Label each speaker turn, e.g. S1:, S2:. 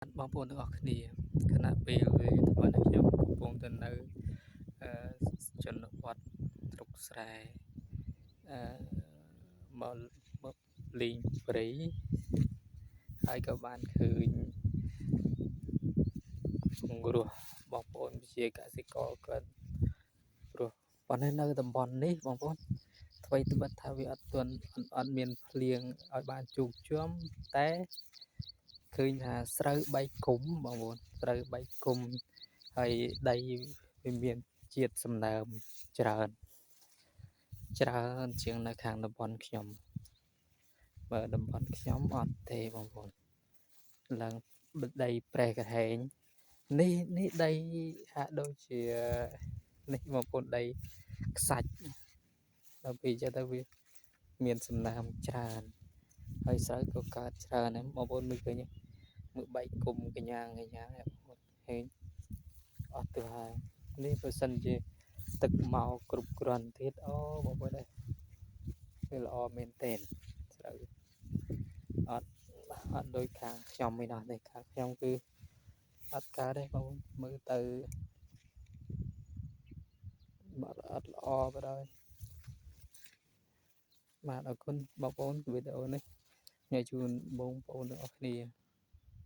S1: បងប្អូនទាំងអស់គ្នាខណៈពេលវេលារបស់ខ្ញុំកំពុងទៅនៅអឺជនបទស្រុកស្រែអឺមកមកលេងព្រៃហើយក៏បានឃើញគ្រោះបងប្អូនជាកសិករគាត់ព្រោះប៉ុន្តែនៅតំបន់នេះបងប្អូនថ្មីត្បិតថាវាអត់មានភ្លៀងឲ្យបានជោគជាំតែឃើញថាស្រូវបែកគុំបងប្អូនស្រូវបែកគុំហើយដីវាមានជាតិសំណើមច្រើនជាងនៅខាងតំបន់ខ្ញុំបើតំបន់ខ្ញុំអត់ទេបងប្អូនឡើងដីប្រេះកហែងនេះដីហាក់ដូចជានេះបងប្អូនដីខ្សាច់ដល់ពេលចឹងទៅវាមានសំណើមច្រើនហើយស្រូវក៏កើតច្រើនដែរបងប្អូនមើលឃើញមើលបែកគុំកញ្ញាបងប្អូនហេងអស់ទៅហើយនេះបើសិនជាទឹកមកគ្រប់គ្រាន់ទៀតអូបងប្អូនអើយវាល្អមែនទែនស្រូវអត់អត់ដូចខាងខ្ញុំឯណោះទេខាងខ្ញុំគឺអត់កើតទេបងប្អូនមើលទៅអត់ល្អបណ្ដោយបាទអរគុណបងប្អូនវីដេអូនេះខ្ញុំជូនបងប្អូនទាំងអស់គ្នា